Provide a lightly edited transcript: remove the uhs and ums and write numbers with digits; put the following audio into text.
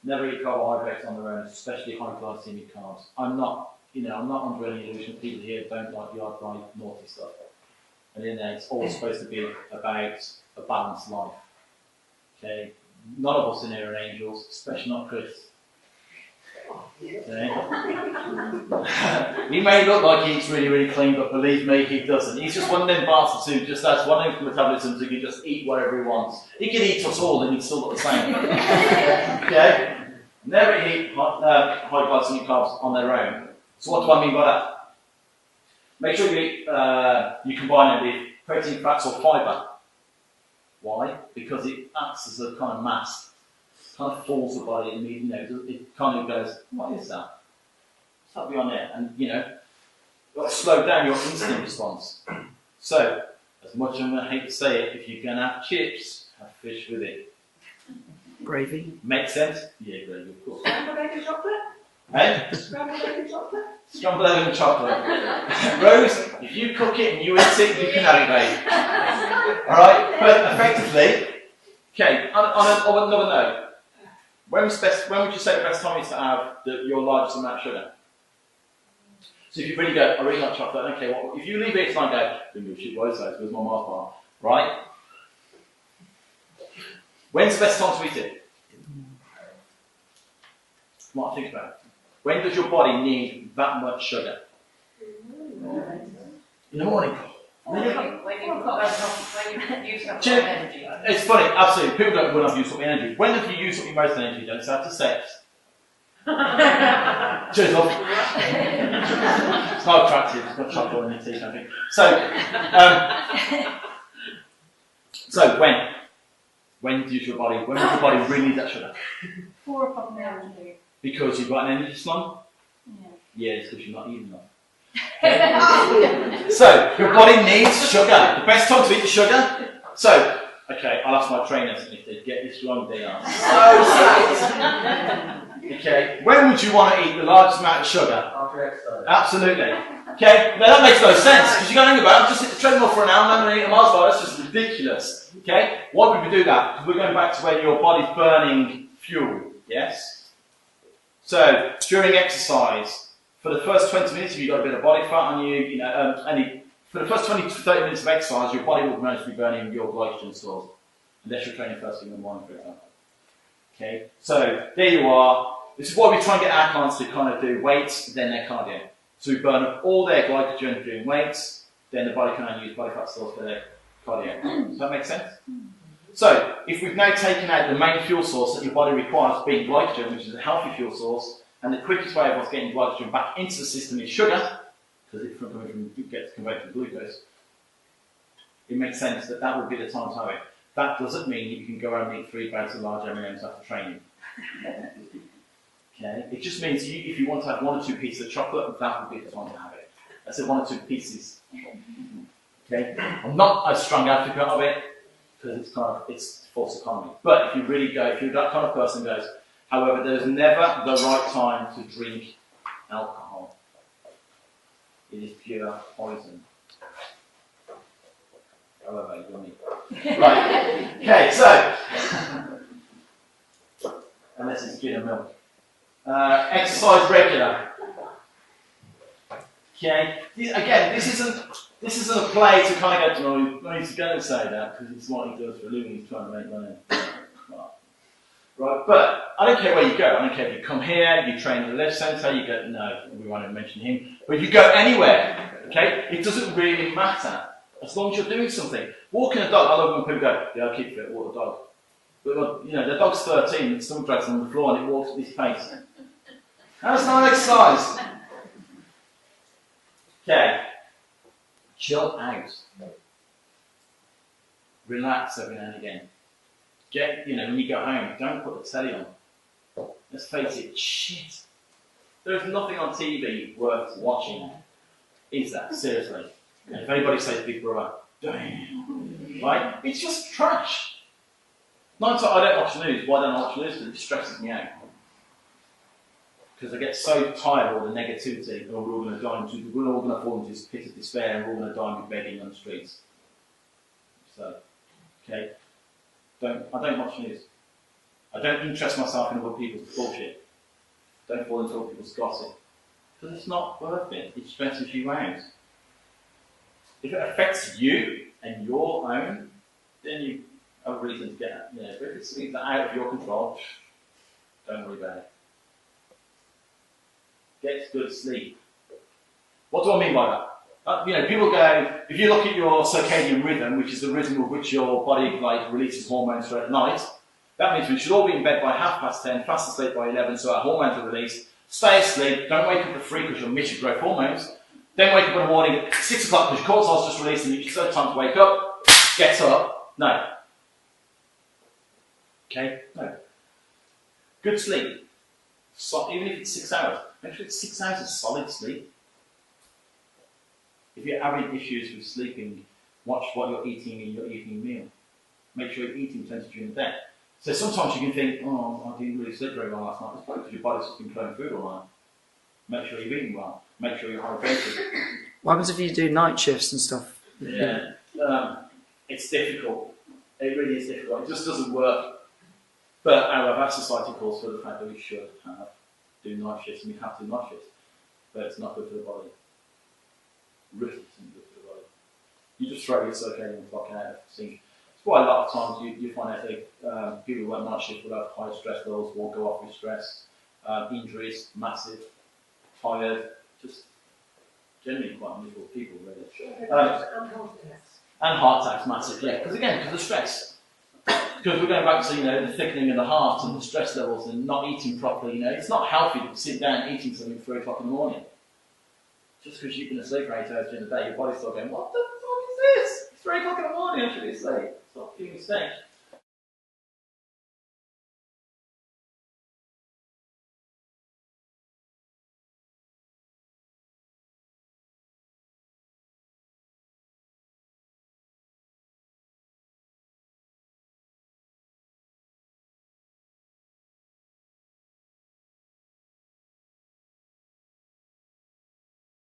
Never eat carbohydrates on their own, especially high glycemic carbs. I'm not under any illusion. People here don't like the odd naughty stuff. And in there, it's all supposed to be about a balanced life. Okay, none of us in here are angels, especially not Chris. Okay. He may look like he eats really, really clean, but believe me, he doesn't. He's just one of them bastards who just has one of those metabolisms who can just eat whatever he wants. He can eat us all and he'd still look the same. Okay? Never eat high glycemic carbs on their own. So what do I mean by that? Make sure you combine it with protein, fats or fibre. Why? Because it acts as a kind of mask. It kind of fools the body and it kind of goes, what is that? What's that beyond there? And you've got to slow down your insulin response. So, as much as I'm going to hate to say it, if you're going to have chips, have fish with it. Gravy. Makes sense? Yeah, gravy, of course. Scrambled egg and chocolate? Hey? Scrambled egg and chocolate? Scrambled egg and chocolate. Rose, if you cook it and you eat it, you can have it, babe. Alright? But effectively, okay, on another note, when would you say the best time is to have your largest amount of sugar? So if you really go, I really like chocolate, okay, well, if you leave it tonight and go, shit, where's my Mars bar? Right? When's the best time to eat it? Come on, think about it. When does your body need that much sugar? In the morning. When you use up your energy. It's funny, absolutely. People don't want to use up your energy. When have you used up your most energy? Don't say after sex. Cheers, love. It's not attractive. It's got chocolate on your teeth, I think. So when does your body really need that sugar? 4 o'clock in the afternoon. Because you've got an energy slump? Yeah. Yeah, it's because you're not eating enough. Okay. So, your body needs sugar. The best time to eat the sugar? So, okay, I'll ask my trainers if they get this wrong, they are so sad. Okay, when would you want to eat the largest amount of sugar? After exercise. Absolutely. Okay, now that makes no sense, because you're going to think about it, just hit the treadmill for an hour and I'm going to eat a Mars bar, that's just ridiculous. Okay, why would we do that? Because we're going back to where your body's burning fuel, yes? So, during exercise, for the first 20 minutes, if you've got a bit of body fat on you, for the first 20 to 30 minutes of exercise, your body will mostly be burning your glycogen stores, unless you're training first thing in the morning, for example. Okay, so there you are. This is why we try and get our clients to kind of do weights, then their cardio. So we burn up all their glycogen during weights, then the body can only use body fat stores for their cardio. Does that make sense? So, if we've now taken out the main fuel source that your body requires, being glycogen, which is a healthy fuel source, and the quickest way of us getting glycogen back into the system is sugar, because it gets converted to glucose, it makes sense that that would be the time to have it. That doesn't mean that you can go and eat 3 bags of large M&Ms after training. Okay? It just means if you want to have 1 or 2 pieces of chocolate, that would be the time to have it. I said 1 or 2 pieces. Okay? I'm not a strong advocate of it, because it's false economy. But if you really go, if you're that kind of person who goes, however, there's never the right time to drink alcohol. It is pure poison. However, yummy. Right. Okay, so unless it's gin and milk. Exercise regular. Okay. Again, this isn't a play to kind of go, no, he's going to say that because it's what he does for a living, he's trying to make money. Right, but I don't care where you go. I don't care if you come here, you train at the left centre, you go, no, we won't mention him. But if you go anywhere, okay, it doesn't really matter. As long as you're doing something. Walking a dog, I love when people go, yeah, I'll keep fit, walk the dog. But, the dog's 13, and someone drags him on the floor and it walks at this pace. That's not exercise. Okay. Chill out. Relax every now and again. When you go home, don't put the telly on. Let's face it, shit. There's nothing on TV worth watching. Is that? Seriously. If anybody says Big Brother, damn. Right? It's just trash. I don't watch the news. Why don't I watch the news? Because it stresses me out. Because I get so tired of all the negativity. Oh, we're all going to die. We're all going to fall into this pit of despair and we're all going to die and be begging on the streets. So, okay. I don't watch news. I don't interest myself in other people's bullshit. Don't fall into other people's gossip. Because it's not worth it. It stresses you out. If it affects you and your own, then you have a reason to get out. But if it's something that's out of your control, don't worry about it. Get good sleep. What do I mean by that? People go, if you look at your circadian rhythm, which is the rhythm of which your body releases hormones throughout the night, that means we should all be in bed by 10:30, fast asleep by 11, so our hormones are released. Stay asleep, don't wake up at 3 because you'll miss your growth hormones. Don't wake up in the morning at 6 o'clock because your cortisol's just released and you still have time to wake up. Get up. No. Okay? No. Good sleep. So, even if it's 6 hours, make sure it's 6 hours of solid sleep. If you're having issues with sleeping, watch what you're eating in your evening meal. Make sure you're eating plenty during the day. So sometimes you can think, oh, I didn't really sleep very well last night. It's probably because your body's just been clearing food all night. Make sure you're eating well. Make sure you're hydrated. What happens if you do night shifts and stuff? Yeah, it's difficult. It really is difficult. It just doesn't work. But our society calls for the fact that we should do night shifts, and we have to do night shifts. But it's not good for the body. Really isn't good for the body. You just throw your circadian clock out of sync. It's why a lot of times you find out that people who work night shift will have high stress levels, will go off with stress, injuries, massive, tired, just generally quite miserable people, really. And heart attacks, massive, yeah. Because again, because of stress. Because we're going back to the thickening of the heart and the stress levels and not eating properly. It's not healthy to sit down eating something at 3 o'clock in the morning. Just because you've been asleep for 8 hours during the day, your body's still going, what the fuck is this? It's 3 o'clock in the morning, I should be asleep. Stop being a mistake.